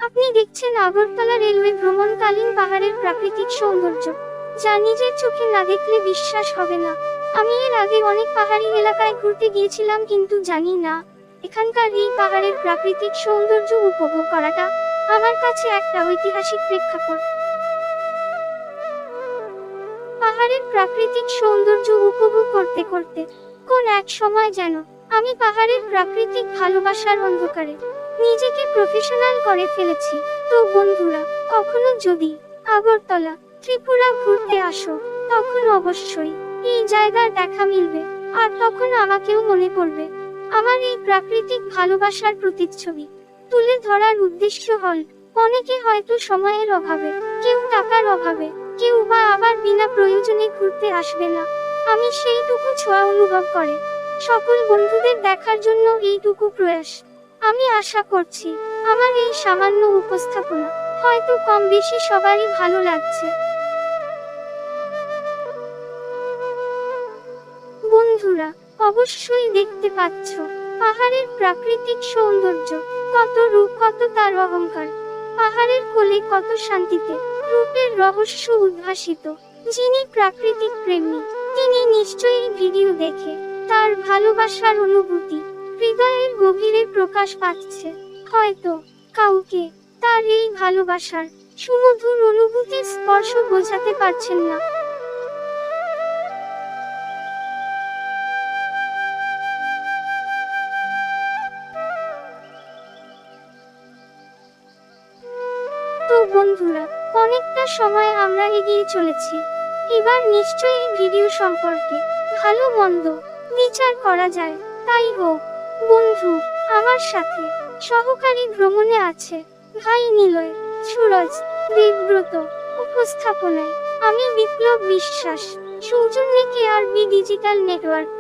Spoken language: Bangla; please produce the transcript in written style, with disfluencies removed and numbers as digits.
আপনি দেখছেন আগরতলা রেলওয়ে ভ্রমণকালীন পাহাড়ের প্রাকৃতিক সৌন্দর্য, যা নিজের চোখে না দেখলে বিশ্বাস হবে না। আমি এর আগে অনেক পাহাড়ি এলাকায় ঘুরতে গিয়েছিলাম, কিন্তু জানি না এখানকার এই পাহাড়ের প্রাকৃতিক সৌন্দর্য উপভোগ করাটা আমার কাছে একটা ঐতিহাসিক প্রেক্ষাপট। পাহাড়ের প্রাকৃতিক সৌন্দর্য উপভোগ করতে করতে কোন এক সময় যেন আমি পাহাড়ের প্রাকৃতিক ভালোবাসার অন্ধকারে নিজেকে প্রফেশনাল করে ফেলেছি। তো বন্ধুরা, কখনো যদি আগরতলা, ত্রিপুরা ঘুরতে আসো, তখন অবশ্যই এই জায়গার দেখা মিলবে, আর তখন আমাকেও মনে পড়বে। আমার এই প্রাকৃতিক ভালোবাসার প্রতিচ্ছবি তুলে ধরার উদ্দেশ্য হল, অনেকে হয়তো সময়ের অভাবে, কেউ টাকার অভাবে, কেউ বা আবার বিনা প্রয়োজনে ঘুরতে আসবে না। আমি সেইটুকু ছোঁয়া অনুভব করে সকল বন্ধুদের দেখার জন্য এইটুকু প্রয়াস। আমি আশা করছি আমার এই সামান্য উপস্থাপনা হয়তো কম বেশি সবারই ভালো লাগছে। বন্ধুরা, অবশ্যই দেখতে পাচ্ছ পাহাড়ের প্রাকৃতিক সৌন্দর্য, কত রূপ, কত তার অহংকার। পাহাড়ের কোলে কত শান্তিতে রূপের রহস্য উদ্ভাসিত। যিনি প্রাকৃতিক প্রেমী, তিনি নিশ্চয়ই ভিডিও দেখে তার ভালোবাসার অনুভূতি হৃদয়ের গভীরে প্রকাশ পাচ্ছে। হয়তো কাউকে তার এই ভালোবাসার সুমধুর অনুভূতির স্পর্শ বোঝাতে পারছেন না। তো বন্ধুরা, অনেকটা সময় আমরা এগিয়ে চলেছি। এবার নিশ্চয়ই ভিডিও সম্পর্কে ভালো মন্দ বিচার করা যায়। তাই হোক বন্ধু, আমার সাথে সহকারী ভ্রমণে আছে ভাই নিলয়, সুরজ, দেবব্রত। উপস্থাপনায় আমি বিপ্লব বিশ্বাস, সৌজন্যে KRB ডিজিটাল নেটওয়ার্ক।